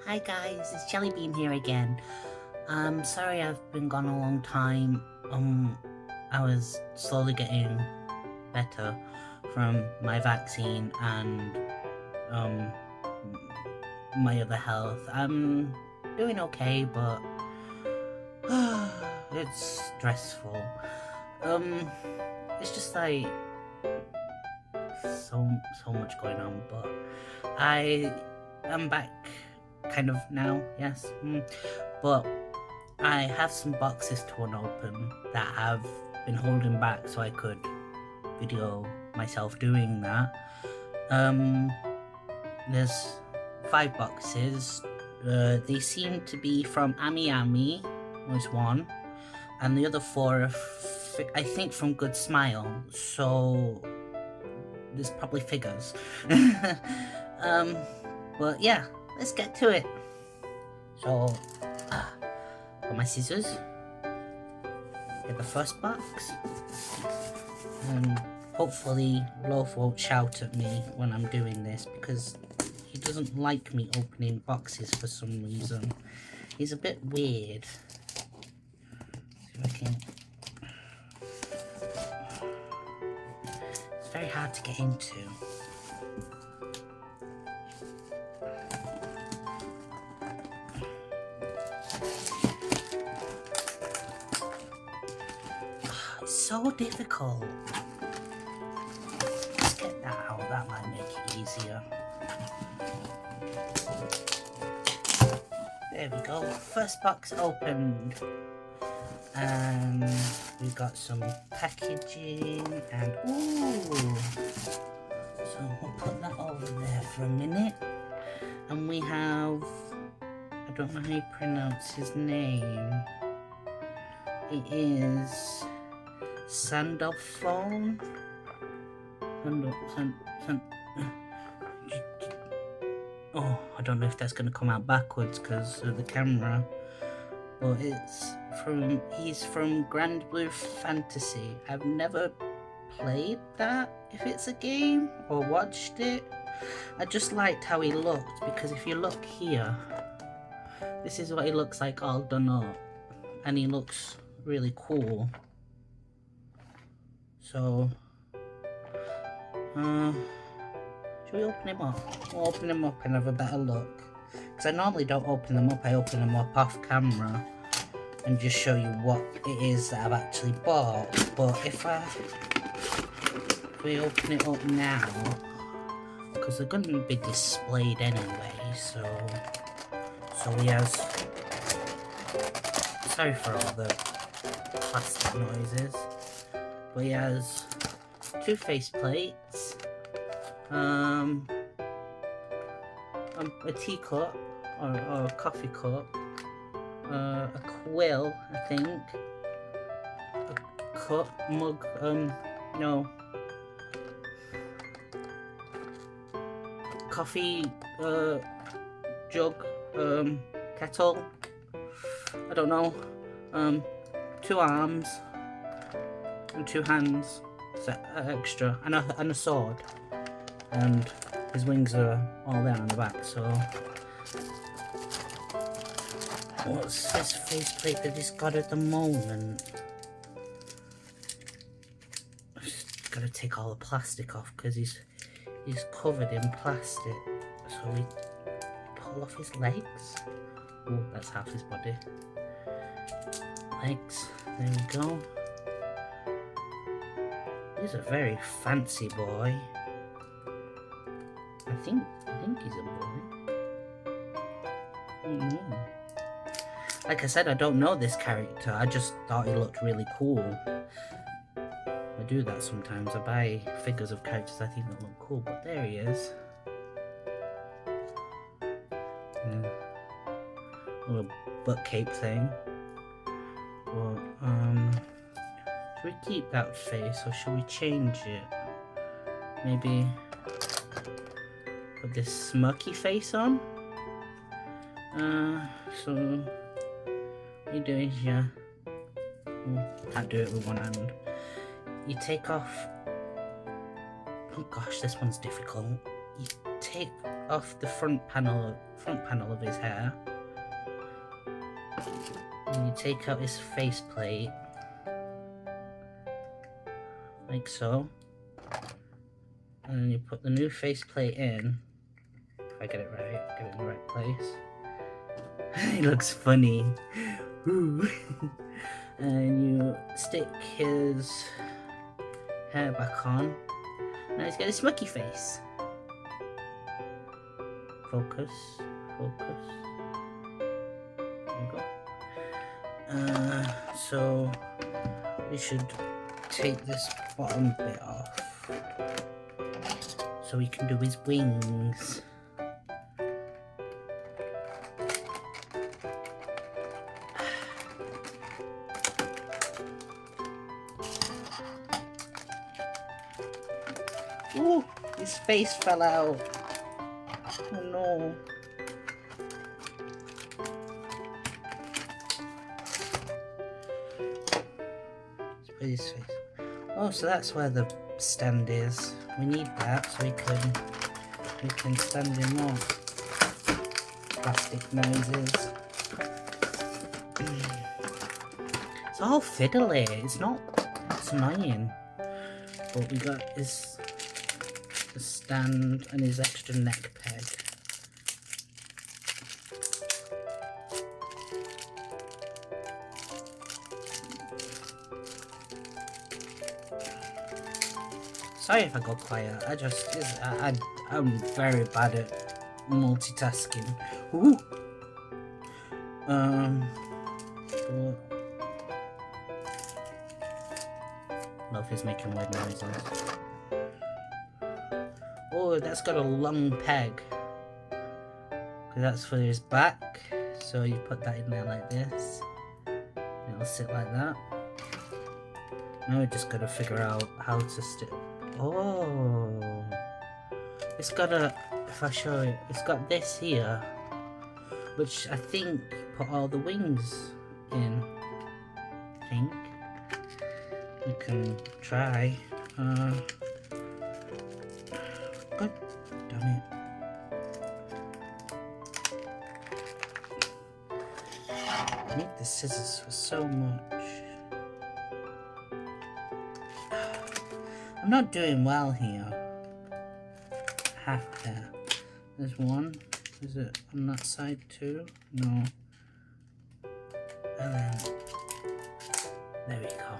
Hi guys, it's Jellybean here again. Sorry I've been gone a long time. I was slowly getting better from my vaccine and my other health. I'm doing okay, but it's stressful. It's just like so much going on, but I am back kind of now, yes. But I have some boxes to unopen that I've been holding back so I could video myself doing that. There's 5 boxes. They seem to be from Amiami, was one, and the other 4 are I think from Good Smile, so there's probably figures. But yeah, let's get to it. So, got my scissors, get the first box, and hopefully Loaf won't shout at me when I'm doing this because he doesn't like me opening boxes for some reason. He's a bit weird. See if I can... It's very hard to get into. So difficult. Let's get that out, that might make it easier. There we go, first box opened. And we've got some packaging and ooh. So we'll put that over there for a minute. And we have, I don't know how you pronounce his name. It is Sandophone? Oh, I don't know if that's going to come out backwards because of the camera. But he's from Grand Blue Fantasy. I've never played that, if it's a game, or watched it. I just liked how he looked, because if you look here, this is what he looks like all done up. And he looks really cool. So, should we open him up? We'll open him up and have a better look. Because I normally don't open them up, I open them up off camera and just show you what it is that I've actually bought. But if we open it up now, because they're going to be displayed anyway, so he has, sorry for all the plastic noises, but he has 2 faceplates, a teacup or a coffee cup, a quill, I think, a cup, mug, no, coffee, jug, kettle, I don't know, 2 arms and 2 hands, so extra, and a sword, and his wings are all there on the back. So what's this faceplate that he's got at the moment? I've just got to take all the plastic off because he's covered in plastic. So we pull off his legs. Oh, that's half his body. Legs, there we go. He's a very fancy boy. I think he's a boy. Like I said, I don't know this character. I just thought he looked really cool. I do that sometimes. I buy figures of characters I think that look cool, but there he is. Little butt cape thing. But should we keep that face or should we change it? Maybe put this smirky face on. So what you do is you can't do it with one hand. You take off. Oh gosh, this one's difficult. You take off the front panel of his hair. And you take out his faceplate, like so. And then you put the new faceplate in. If I get it right, get it in the right place. He looks funny. And you stick his hair back on. Now he's got a smirky face. Focus, focus. There you go. So we should take this bottom bit off so we can do his wings. Ooh, his face fell out. Oh no. Let's put his face. Oh, so that's where the stand is. We need that so we can stand in more plastic noises. It's all fiddly. It's annoying. But we got his stand and his extra neck peg. Sorry if I go quiet. I'm very bad at multitasking. Ooh. But love is making weird noises. Oh, that's got a long peg. That's for his back. So you put that in there like this. It'll sit like that. Now we're just gotta figure out how to stick. Oh, it's got if I show it, it's got this here, which I think put all the wings in. I think we can try. God damn it. I need the scissors for so much. I'm not doing well here. Half there. There's one. Is it on that side too? No. And then there we go.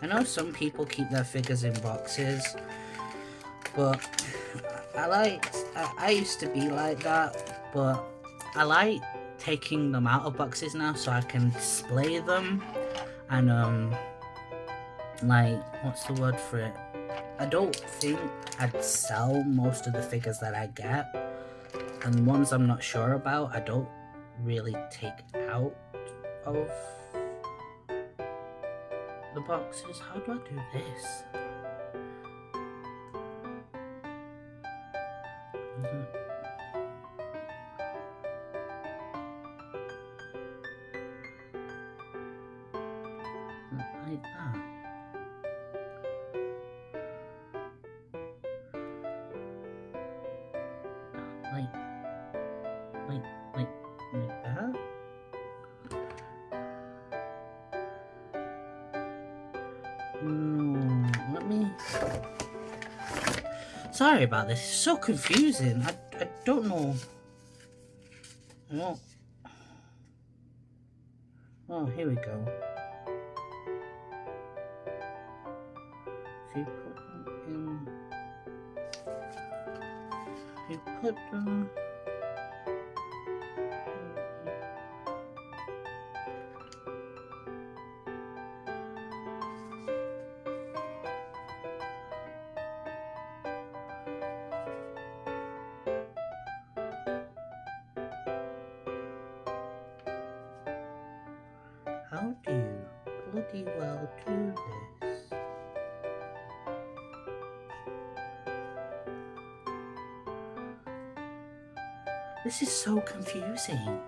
I know some people keep their figures in boxes, but I used to be like that, but I like taking them out of boxes now so I can display them and like, what's the word for it? I don't think I'd sell most of the figures that I get, and the ones I'm not sure about I don't really take out of the boxes. How do I do this? Like that. Like that. Let me. Sorry about this. It's so confusing. I don't know. Oh, here we go. So you put them in. You put them. How do you bloody well do this? This is so confusing.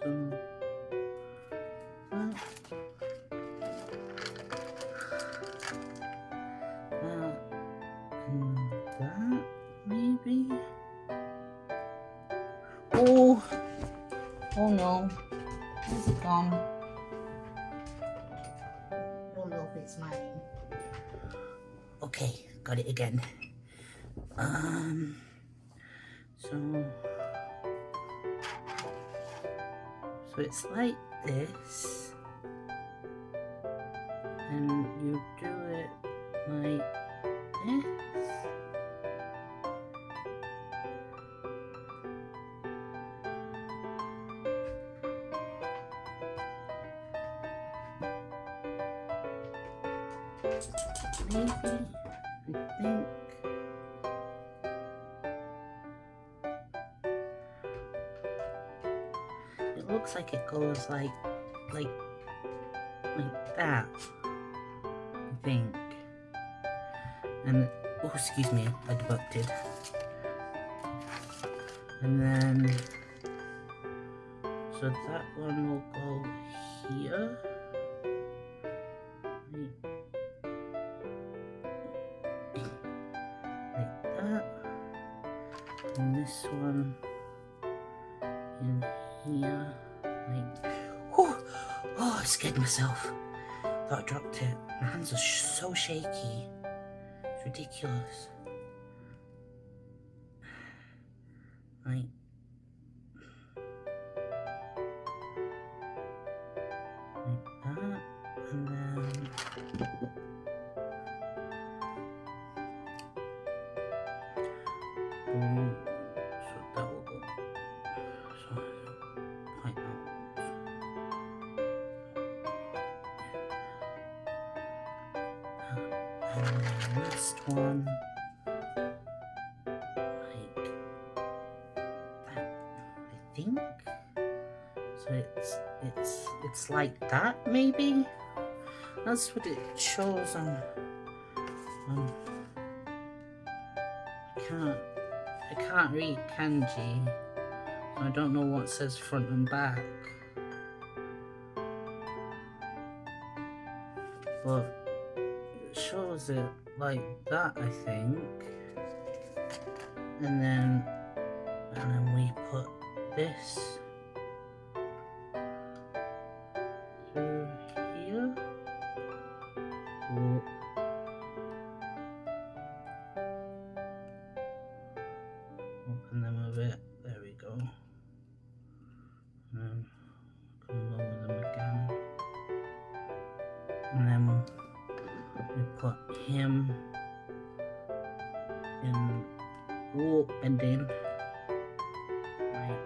So, Oh no, where's it gone? I don't know if it's mine. Okay, got it again. So it's like this, and you do it like this. Maybe, I think. It looks like it goes like that, I think. And, oh, excuse me, I debunked. And then, so that one will go here. Like that. And this one in here. Like, oh, I scared myself. Thought I dropped it. My hands are so shaky. It's ridiculous. Like that, and then boom. So that will go. So like that. And then the last one, like that, I think. So it's like that, maybe. That's what it shows on. I can't read kanji. I don't know what says front and back. But it shows it like that, I think. And then we put this through here. Whoa. Open them a bit. There we go. And then can lower them again. And then we put him in. Oh, bending. Right.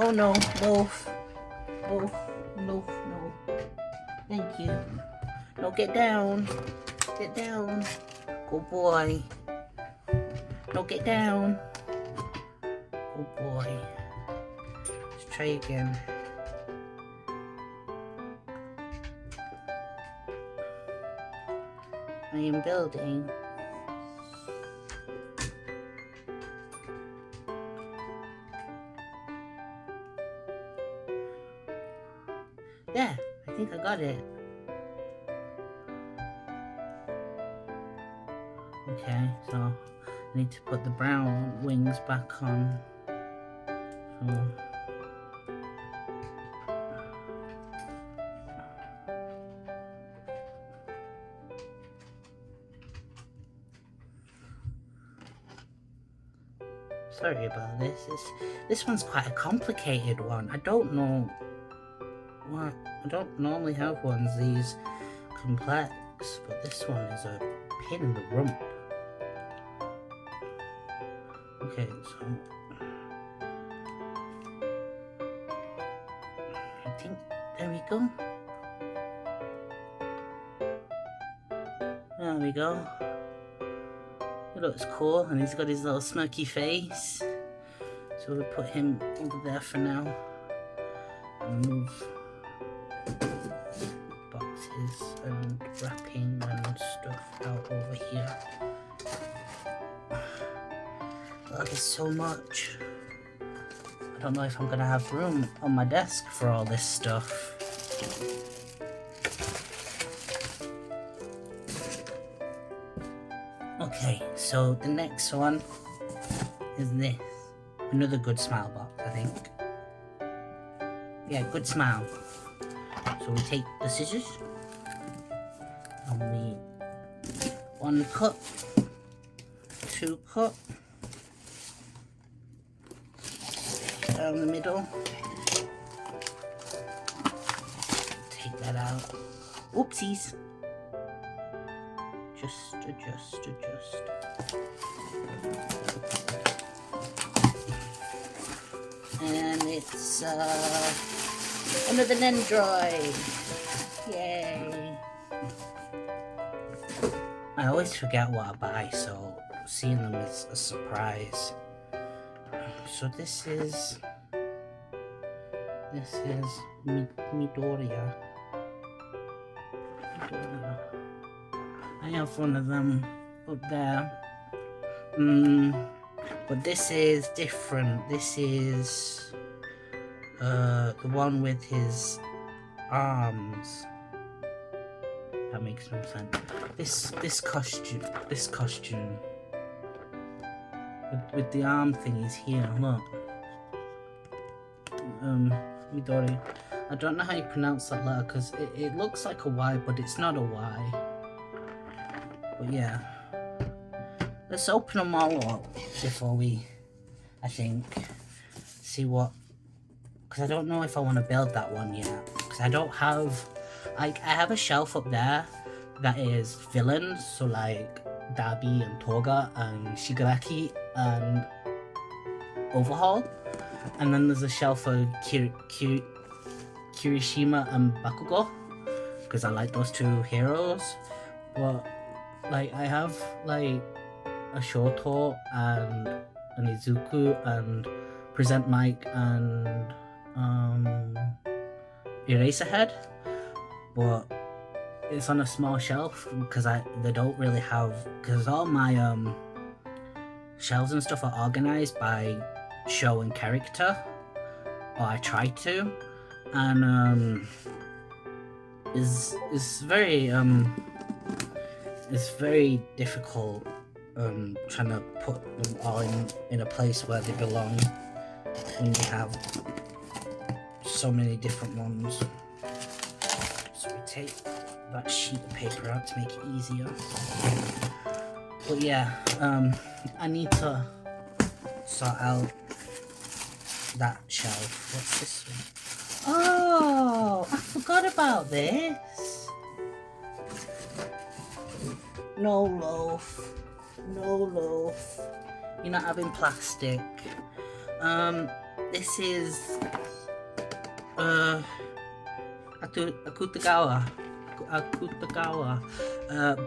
Oh no, no. Thank you. No, get down. Get down. Good boy. No, get down. Good boy. Let's try again. I am building. Yeah, I think I got it. Okay, so I need to put the brown wings back on. So sorry about this. This one's quite a complicated one. I don't know what. I don't normally have ones these complex, but this one is a pain in the rump. Okay, so I think there we go. There we go. He looks cool, and he's got his little smirky face. So we'll put him over there for now and move boxes and wrapping and stuff out over here. Oh, there's so much. I don't know if I'm gonna have room on my desk for all this stuff. Okay, so the next one is this. Another good smile box, I think. Yeah, good smile. So we take the scissors and we 1 cut, 2 cut down the middle. Take that out. Oopsies. Just adjust. And it's another Nendoroid. Yay! I always forget what I buy, so seeing them is a surprise. So this is Midoriya. I have one of them up there. But this is different. This is the one with his arms. That makes no sense. This costume with the arm thingies here. Look, Midori. I don't know how you pronounce that letter because it looks like a Y, but it's not a Y. But yeah, let's open them all up before we, I think, see what. Because I don't know if I want to build that one yet. Because I don't have. I have a shelf up there that is villains, so like Dabi and Toga and Shigaraki and Overhaul, and then there's a shelf for Kirishima and Bakugo because I like those 2 heroes. But like I have like a Shoto and an Izuku and Present Mike and Eraserhead, but it's on a small shelf because they don't really have, because all my shelves and stuff are organized by show and character, or I try to, and it's very difficult trying to put them all in a place where they belong when you have so many different ones. So we take that sheet of paper out to make it easier. But yeah, I need to sort out that shelf. What's this one? Oh, I forgot about this. No loaf. You're not having plastic. This is Akutagawa,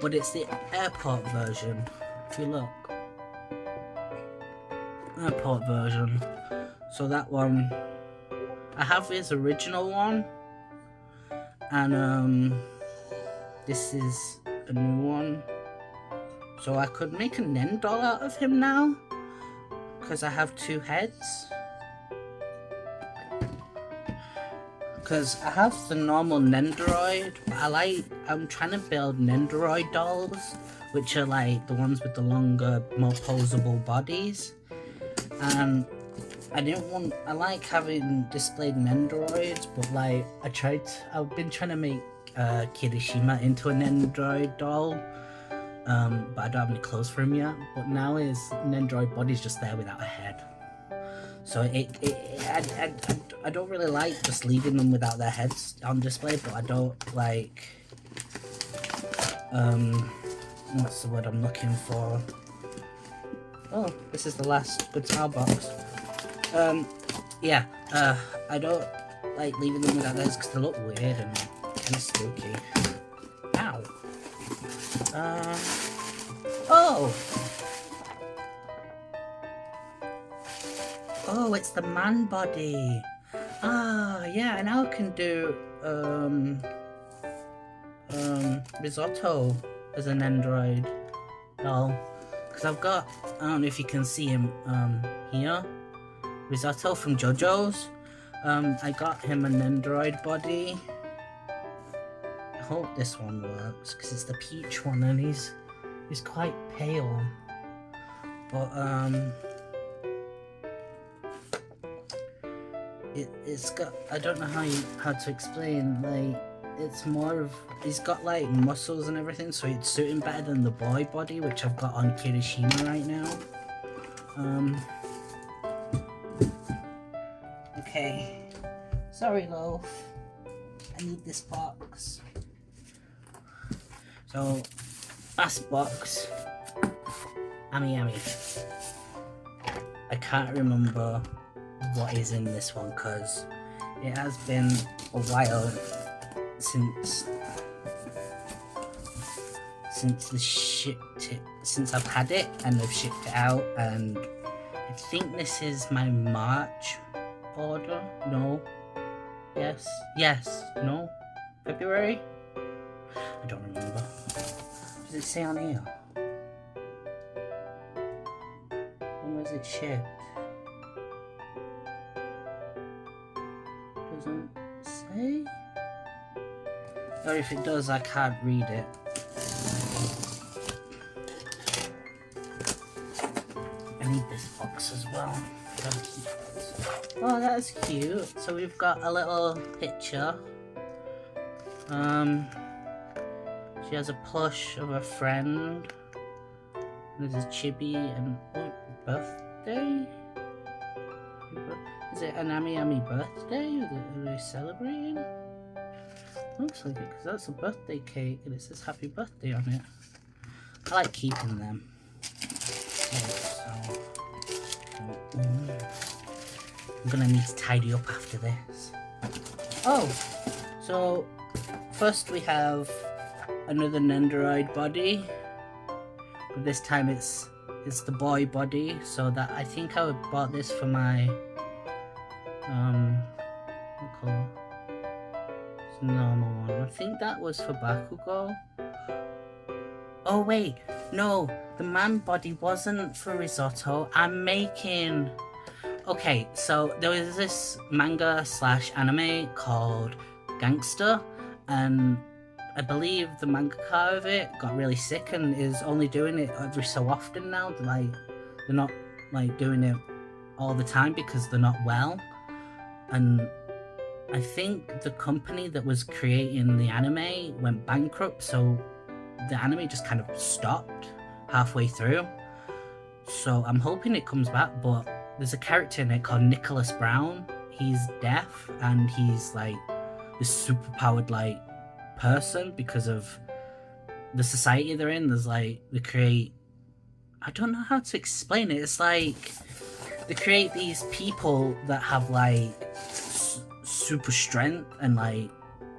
but it's the airport version. If you look, airport version. So that one, I have his original one, and this is a new one. So I could make a Nendoroid out of him now, because I have 2 heads. Because I have the normal Nendoroid, but I'm trying to build Nendoroid dolls, which are like the ones with the longer, more posable bodies. And I like having displayed Nendoroids, but like I've been trying to make Kirishima into a Nendoroid doll, but I don't have any clothes for him yet. But now his Nendoroid body's just there without a head. So I don't really like just leaving them without their heads on display, but I don't like, what's the word I'm looking for? Oh, this is the last good smile box. Yeah, I don't like leaving them without their heads because they look weird and kind of spooky. Ow. Oh, it's the man body. Ah, yeah, now I can do Risotto as an Nendoroid doll. Because I've got, I don't know if you can see him here, Risotto from JoJo's. I got him a Nendoroid body. I hope this one works because it's the peach one and he's He's quite pale, but it's got, I don't know how to explain, like, it's more of, he's got like muscles and everything, so it's suiting better than the boy body, which I've got on Kirishima right now. Okay, sorry Loaf, I need this box. So, last box, amiami. I can't remember what is in this one because it has been a while since I've had it and I've shipped it out, and I think this is my March order. No, yes, no, February. I don't remember. Does it say on here? When was it shipped? Doesn't say. Or if it does, I can't read it. I need this box as well. Oh, that's cute. So we've got a little picture. She has a plush of a friend. There's a chibi and birthday. Is it an amiami birthday? Are they celebrating? Looks like it, because that's a birthday cake and it says happy birthday on it. I like keeping them. I'm gonna need to tidy up after this. Oh, so first we have another Nendoroid body, but this time it's the boy body. So that, I think I bought this for my what colour? It's a normal one. I think that was for Bakugo. Oh wait, no, the man body wasn't for Risotto. I'm making... Okay, so there was this manga / anime called Gangster, and I believe the mangaka of it got really sick and is only doing it every so often now. They're not like doing it all the time because they're not well. And I think the company that was creating the anime went bankrupt, so the anime just kind of stopped halfway through. So I'm hoping it comes back, but there's a character in it called Nicholas Brown. He's deaf and he's like this super powered like person because of the society they're in. There's like, they create, I don't know how to explain it. It's like they create these people that have like super strength and like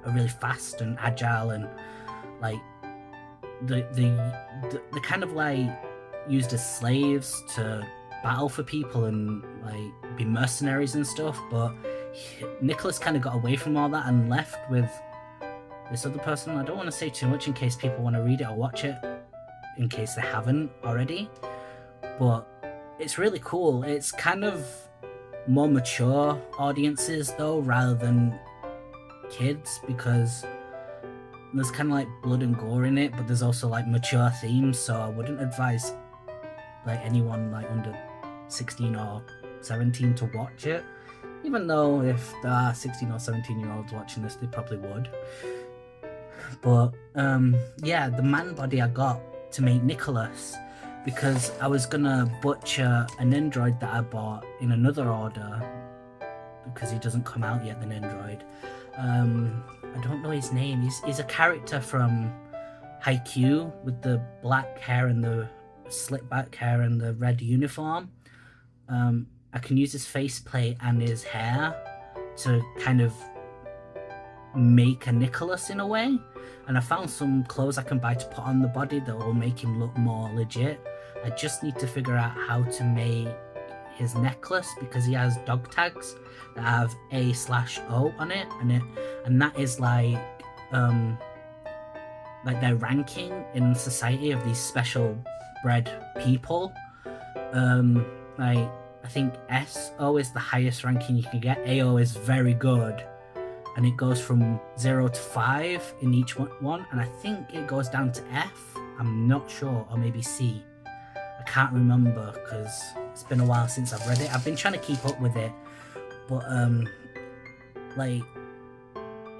are really fast and agile, and like the kind of like used as slaves to battle for people and like be mercenaries and stuff. But Nicholas kind of got away from all that and left with this other person. I don't want to say too much in case people want to read it or watch it, in case they haven't already, but it's really cool. It's kind of more mature audiences though, rather than kids, because there's kind of like blood and gore in it, but there's also like mature themes, so I wouldn't advise like anyone like under 16 or 17 to watch it, even though if there are 16 or 17 year olds watching this, they probably would. But yeah, the man body I got to make Nicholas because I was gonna butcher a Nendoroid that I bought in another order because he doesn't come out yet, the Nendoroid. I don't know his name. He's a character from Haikyuu with the black hair and the slick back hair and the red uniform. I can use his faceplate and his hair to kind of make a Nicholas in a way, and I found some clothes I can buy to put on the body that will make him look more legit. I just need to figure out how to make his necklace because he has dog tags that have A/O on it, and that is like their ranking in society of these special bred people. Like I think SO is the highest ranking you can get. AO is very good, and it goes from 0 to 5 in each one, and I think it goes down to F. I'm not sure, or maybe C. I can't remember because it's been a while since I've read it. I've been trying to keep up with it, but like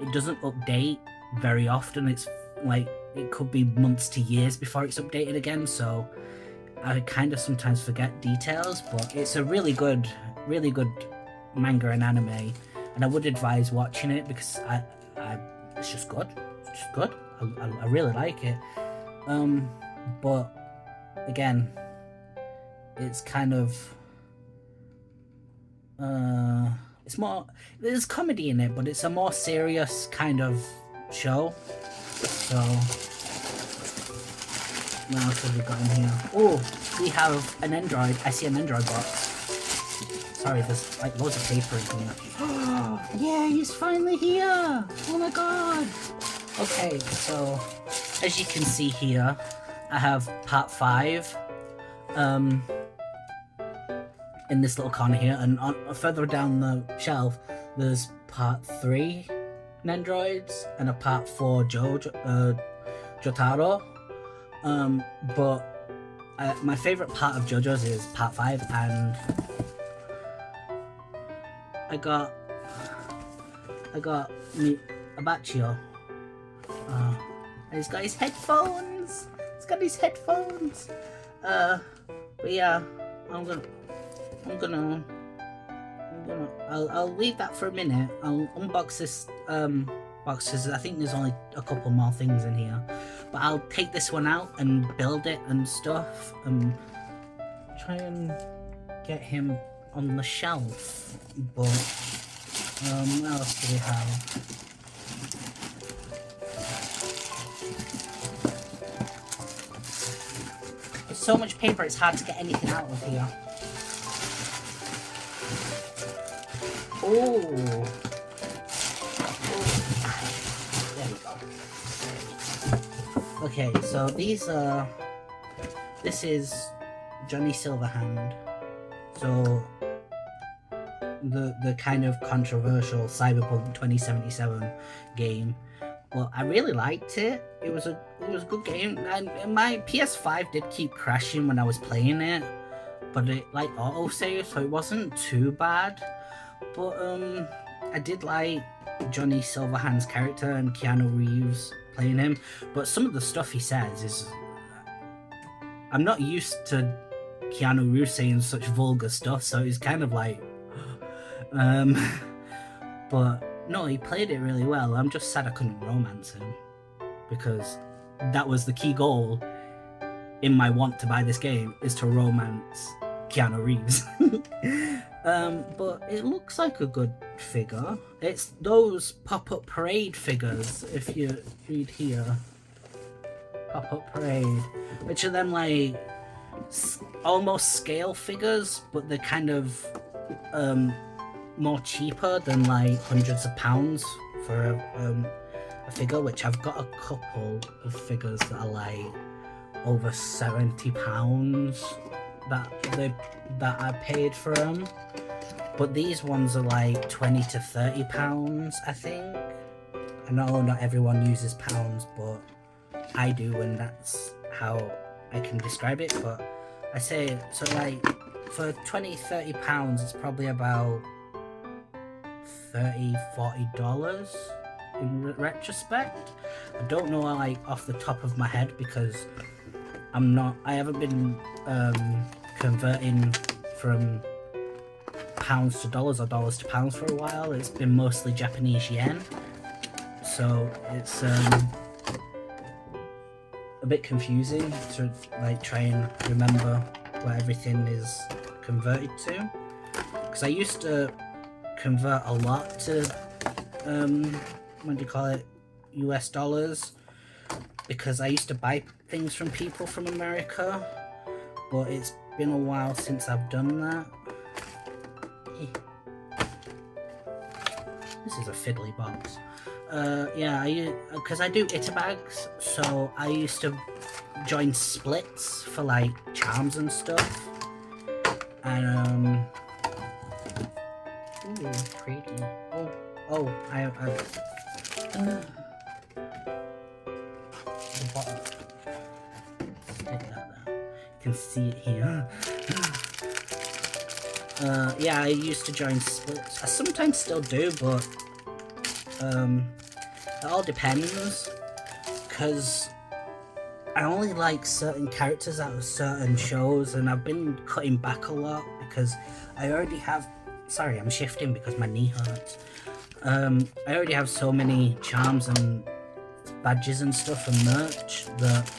it doesn't update very often. It's like it could be months to years before it's updated again, so I kind of sometimes forget details. But it's a really good manga and anime, and I would advise watching it because it's just good. It's just good. I really like it. But again, it's kind of it's more, there's comedy in it, but it's a more serious kind of show. So what else have we got in here? Oh, we have an Nendoroid. I see an Nendoroid box. Sorry, there's like loads of paper in here. Yeah, he's finally here! Oh my god! Okay, so as you can see here, I have part 5 in this little corner here, and further down the shelf there's part 3 Nendoroids and a part 4 Jotaro. But my favourite part of JoJo's is part 5, and I got me Abachio. And he's got his headphones. But yeah, I'll leave that for a minute. I'll unbox this box because I think there's only a couple more things in here. But I'll take this one out and build it and stuff, and try and get him on the shelf. But what else do we have? There's so much paper, it's hard to get anything out of here. Oh, there we go. Okay, so these are. This is Johnny Silverhand. So the kind of controversial Cyberpunk 2077 game. Well, I really liked it. It was a good game. And my PS5 did keep crashing when I was playing it, but it like autosaved, so it wasn't too bad. But I did like Johnny Silverhand's character and Keanu Reeves playing him. But some of the stuff he says is, I'm not used to Keanu Reeves saying such vulgar stuff, so it's kind of like, but no, he played it really well. I'm just sad I couldn't romance him, because that was the key goal in my want to buy this game, is to romance Keanu Reeves. But it looks like a good figure. It's those pop-up parade figures, if you read here. Pop-up parade, which are them like almost scale figures, but they're kind of more cheaper than like hundreds of pounds for a figure, which I've got a couple of figures that are like over £70 that I paid for them, but these ones are like £20 to £30, I think. I know not everyone uses pounds, but I do, and that's how I can describe it. But I say, so like for £20-30, it's probably about $30-40 in retrospect. I don't know like off the top of my head, because I haven't been converting from pounds to dollars or dollars to pounds for a while. It's been mostly Japanese yen, so it's a bit confusing to like try and remember what everything is converted to, because I used to convert a lot to what do you call it, US dollars, because I used to buy things from people from America, but it's been a while since I've done that. This is a fiddly box. Yeah, because I do Itabags, so I used to join splits for like charms and stuff. And ooh, pretty. Oh, I can see it here. Yeah, I used to join splits. I sometimes still do, but it all depends, because I only like certain characters out of certain shows, and I've been cutting back a lot because I already have... Sorry, I'm shifting because my knee hurts. I already have so many charms and badges and stuff and merch that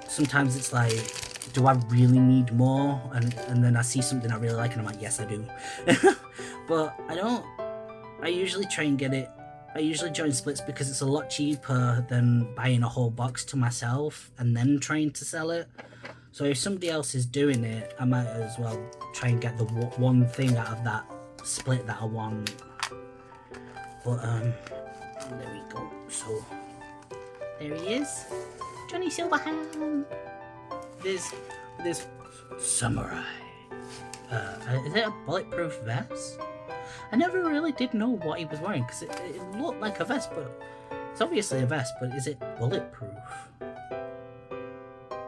sometimes it's like, do I really need more? And then I see something I really like and I'm like, yes I do. But I don't. I usually try and get it. I usually join splits because it's a lot cheaper than buying a whole box to myself and then trying to sell it. So if somebody else is doing it, I might as well try and get the one thing out of that split that I want. But there we go. So there he is, Johnny Silverhand. This samurai. Is it a bulletproof vest? I never really did know what he was wearing because it looked like a vest, but it's obviously a vest. But is it bulletproof?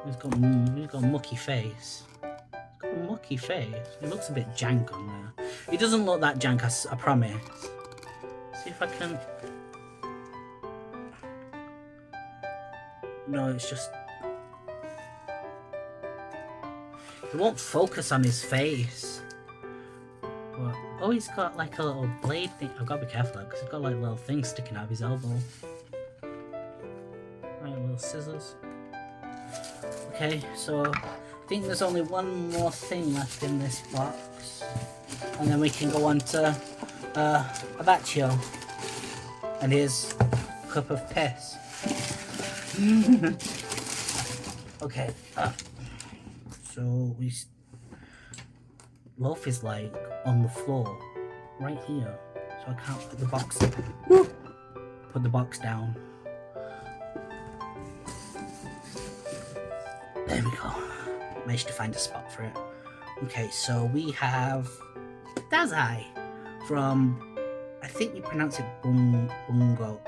He's got a mucky face. He's got a mucky face. It looks a bit jank on there. He doesn't look that jank, I promise. See if I can. No, it's just. It won't focus on his face. But, oh, he's got like a little blade thing. I've got to be careful because he's got like little things sticking out of his elbow. Right, little scissors. Okay, so I think there's only one more thing left in this box. And then we can go on to Abaccio and his cup of piss. Okay, so Loaf is like on the floor right here, so I can't put the box down. There we go. Managed to find a spot for it. Okay, so we have Dazai from, I think you pronounce it Bungo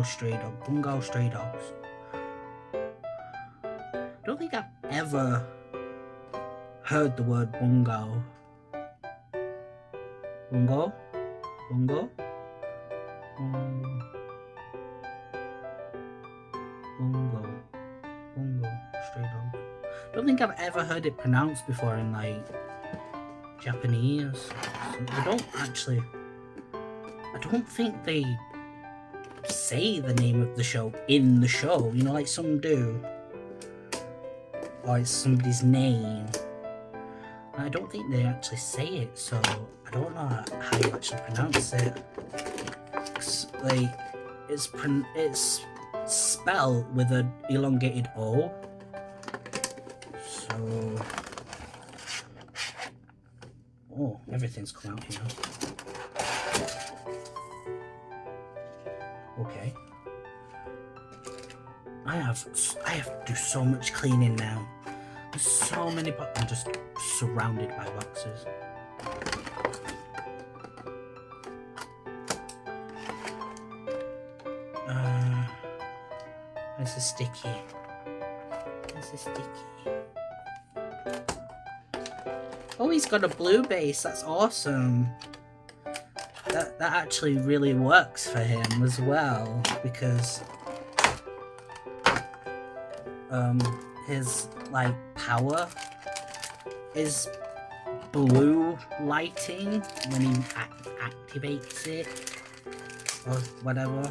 Stray Dogs. I don't think I've ever heard the word bungo. Bungo? Bungo? Bungo Stray Dogs. Don't think I've ever heard it pronounced before in like Japanese. I don't think they say the name of the show in the show, you know, like some do. Or it's somebody's name. I don't think they actually say it, so I don't know how you actually pronounce it. It's spelled with an elongated O. So, oh, everything's come out here. Okay. I have to do so much cleaning now. There's so many boxes. I'm just surrounded by boxes. Where's the sticky? Where's the sticky? Oh, he's got a blue base. That's awesome. That actually really works for him as well, because his like power is blue lighting when he activates it or whatever,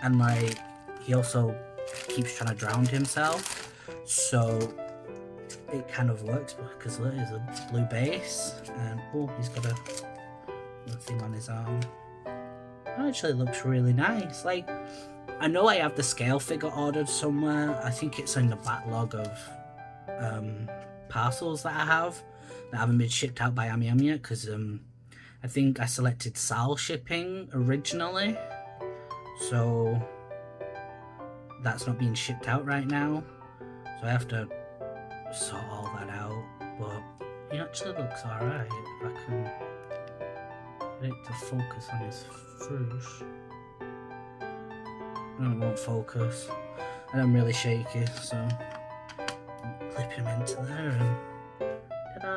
and like he also keeps trying to drown himself, so it kind of works because there is a blue base, and oh, he's got a thing on his arm. It actually looks really nice. Like, I know I have the scale figure ordered somewhere. I think it's in the backlog of parcels that I have that haven't been shipped out by Amiami yet, because I think I selected SAL shipping originally, so that's not being shipped out right now, so I have to sort all that out. But it actually looks alright if I can get it to focus on his fruit. No, it won't focus. And I'm really shaky, so clip him into there and ta-da!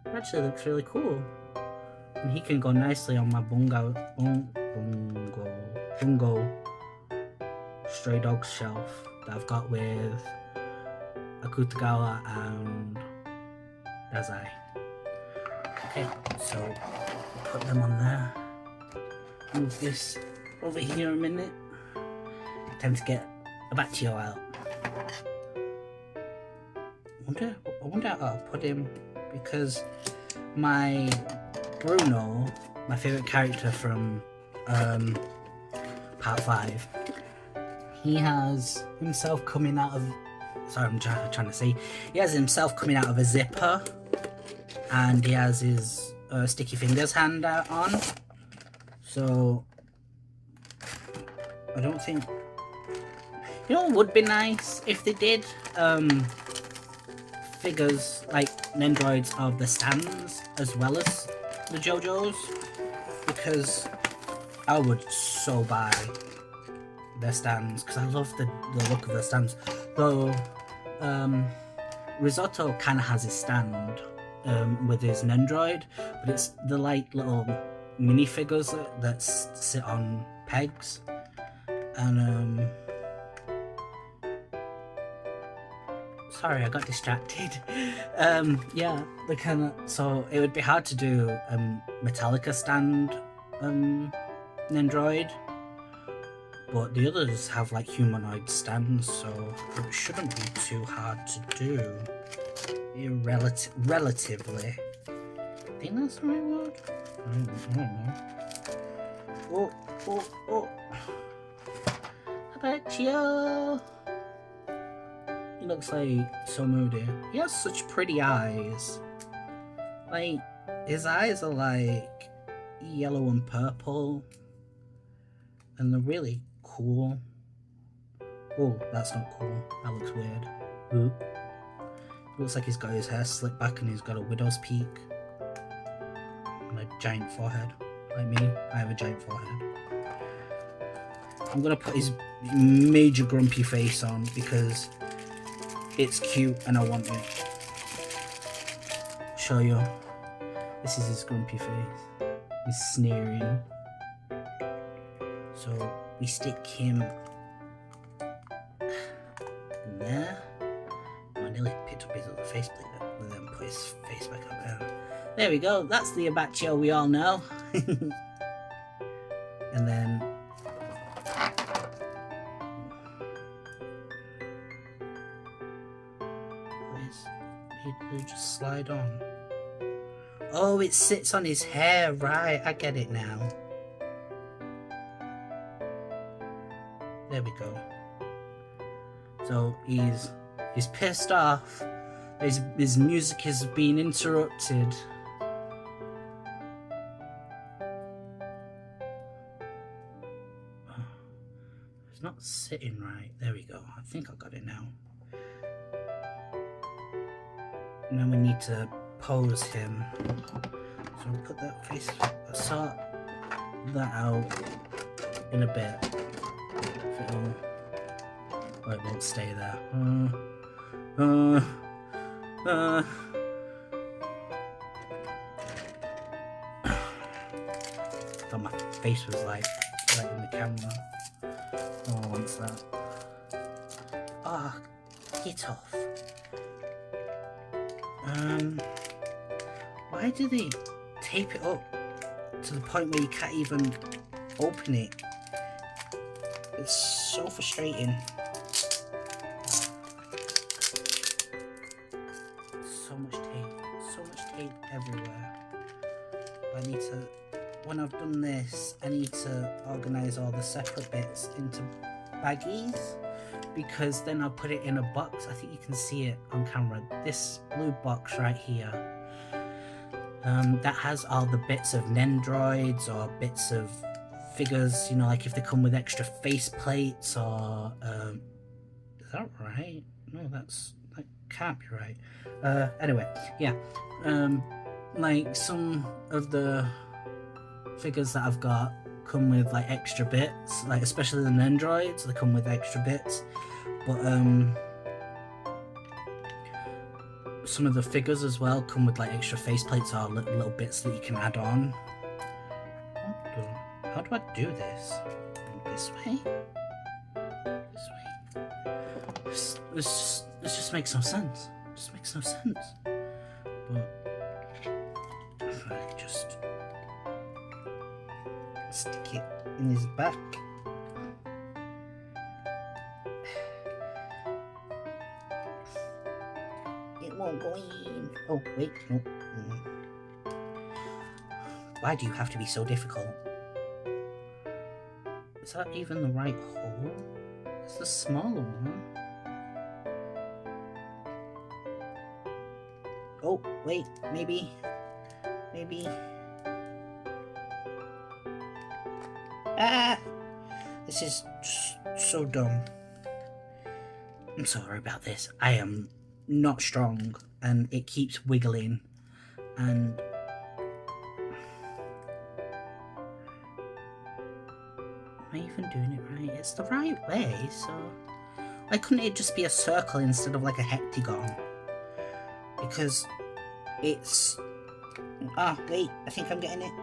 It actually looks really cool. And he can go nicely on my bungo stray dog shelf that I've got with Akutagawa and Dazai. Okay, so put them on there. Move this over here a minute. Time to get Abacchio out. I wonder how I'll put him, because my Bruno, my favourite character from part 5, he has himself coming out of, sorry, I'm trying to see, he has himself coming out of a zipper, and he has his sticky fingers hand out on, so I don't think, you know what would be nice if they did figures like Nendoroids of the stands as well as the JoJo's, because I would so buy their stands because I love the look of their stands. Though Risotto kind of has his stand with his Nendoroid, but it's the like little minifigures that sit on pegs, and sorry, I got distracted. Yeah, the kind of, so it would be hard to do a Metallica stand Nendoroid, but the others have like humanoid stands, so it shouldn't be too hard to do. Relatively. I think that's the right word. I don't know. Oh. Abacchio! He looks like so moody. He has such pretty eyes. Like, his eyes are like yellow and purple, and they're really cool. Oh, that's not cool. That looks weird. Ooh. Looks like he's got his hair slicked back and he's got a widow's peak and a giant forehead. Like me, I have a giant forehead. I'm gonna put his major grumpy face on because it's cute and I want it. Show you. This is his grumpy face. He's sneering. So we stick him in there. Oh, I nearly picked up his other faceplate and then put his face back up there. There we go. That's the Abacchio we all know. And then it just slide on. Oh, it sits on his hair, right? I get it now. There we go. So he's pissed off. His music has been interrupted. It's not sitting right. There we go. I think I got it now. Now we need to pose him. So we'll put that face, sort that out in a bit. Oh, it won't stay there. Thought my face was like right in the camera. No one wants that. Ah, get off. Why do they tape it up to the point where you can't even open it? It's so frustrating. So much tape everywhere. But I need to, when I've done this, I need to organise all the separate bits into baggies, because then I'll put it in a box. I think you can see it on camera. This blue box right here. That has all the bits of Nendoroids or bits of figures, you know, like if they come with extra face plates or is that right? No, that can't be right. Anyway, yeah. Like some of the figures that I've got come with like extra bits, like especially the Nendoroids, they come with extra bits. But some of the figures as well come with like extra faceplates or little bits that you can add on. How do I do this? This way? This way? This just makes no sense. It just makes no sense. But if I just stick it in his back. It won't go in. Oh, wait, no. Why do you have to be so difficult? Is that even the right hole? It's the smaller one. Oh, wait, maybe. Ah! This is so dumb. I'm sorry about this. I am not strong, and it keeps wiggling, and am I even doing it right? It's the right way, so why couldn't it just be a circle instead of like a heptagon? Because it's... Ah, wait, I think I'm getting it.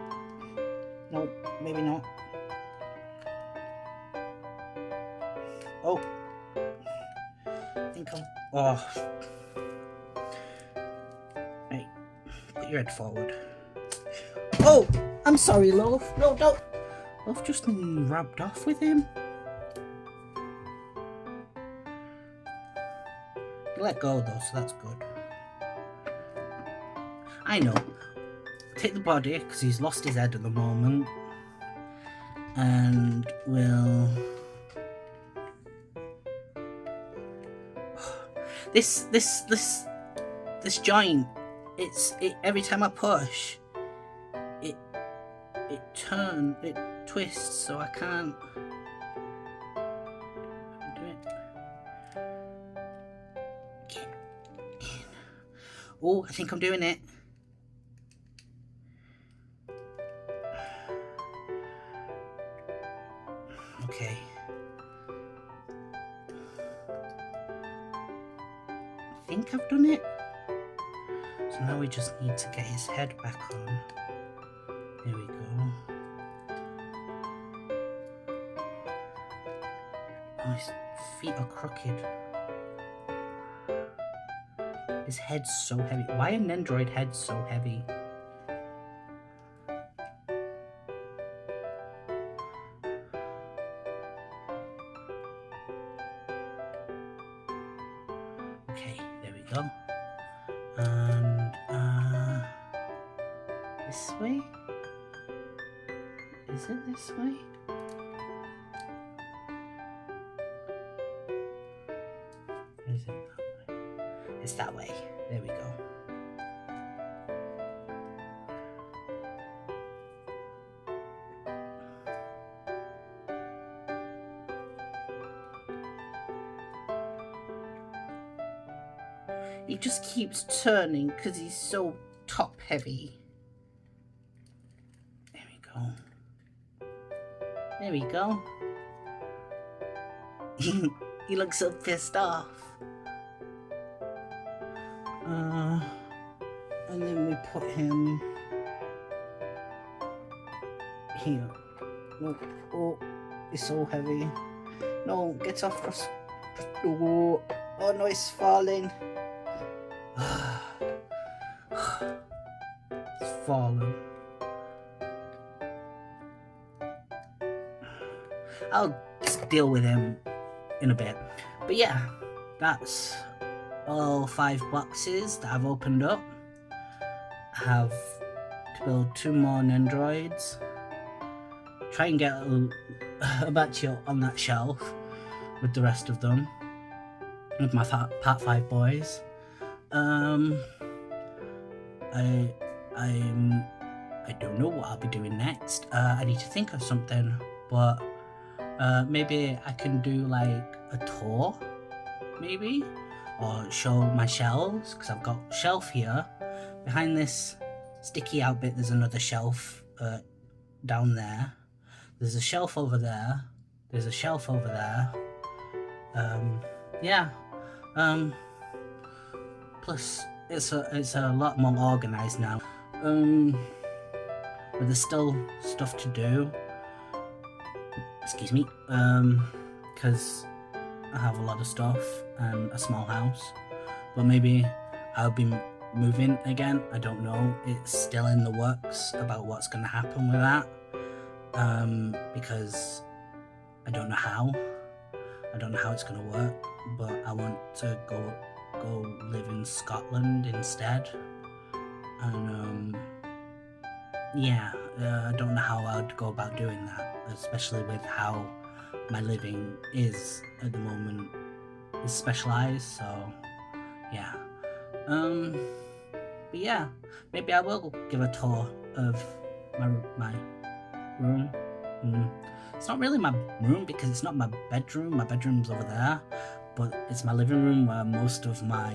No, maybe not. Oh. I think I'm... Oh. Right, put your head forward. Oh! I'm sorry, Loaf. No, don't. Loaf just rubbed off with him. You let go though, so that's good. I know. Take the body, because he's lost his head at the moment. And we'll... This joint, it every time I push, it twists, so I can't do it. Get in. Oh, I think I'm doing it. Okay. I think I've done it. So now we just need to get his head back on. There we go. Oh, his feet are crooked. His head's so heavy. Why are Nendoroid heads so heavy? Okay, there we go. And this way? Is it this way? Or is it that way? It's that way. There we go. He just keeps turning because he's so top heavy. There we go. There we go. He looks so pissed off. And then we put him here. No, oh, it's so heavy. No, get off. Oh, oh no, it's falling. It's fallen. I'll deal with him in a bit. But yeah, that's all 5 boxes that I've opened up. I have to build 2 more Nendoroids. Try and get a batch on that shelf with the rest of them. With my part 5 boys. I don't know what I'll be doing next. I need to think of something, but maybe I can do like a tour, maybe, or show my shelves, because I've got a shelf here. Behind this sticky out bit, there's another shelf down there. There's a shelf over there. There's a shelf over there. Yeah. Plus, it's a lot more organized now. But there's still stuff to do. Excuse me. Because I have a lot of stuff and a small house. But maybe I'll be moving again. I don't know. It's still in the works about what's going to happen with that. Because I don't know how. I don't know how it's going to work. But I want to go live in Scotland instead. And yeah, I don't know how I'd go about doing that, especially with how my living is at the moment is specialized. So yeah, but yeah, maybe I will give a tour of my room. It's not really my room because it's not my bedroom. My bedroom's over there, but it's my living room where most of my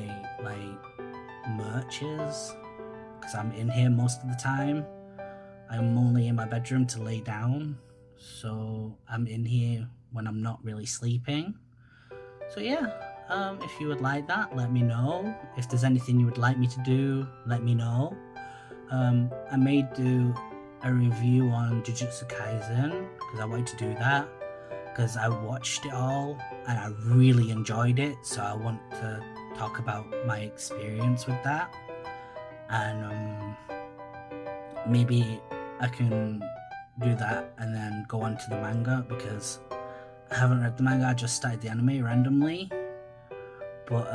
merch is, because I'm in here most of the time. I'm only in my bedroom to lay down, so I'm in here when I'm not really sleeping. So yeah, if you would like that, let me know. If there's anything you would like me to do, let me know. I may do a review on Jujutsu Kaisen, because I wanted to do that, because I watched it all and I really enjoyed it, so I want to talk about my experience with that. And maybe I can do that and then go on to the manga, because I haven't read the manga. I just started the anime randomly. But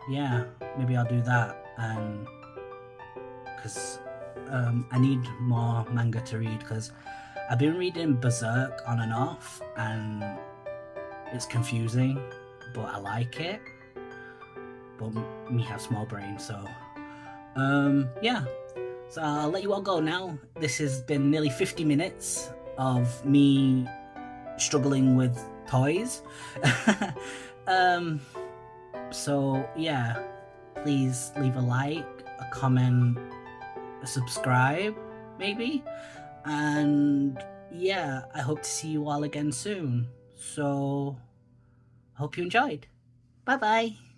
yeah, maybe I'll do that, and because I need more manga to read, because I've been reading Berserk on and off and it's confusing, but I like it. But me have small brain, so yeah. So I'll let you all go now. This has been nearly 50 minutes of me struggling with toys. So yeah, please leave a like, a comment, a subscribe, maybe. And yeah, I hope to see you all again soon. So I hope you enjoyed. Bye bye.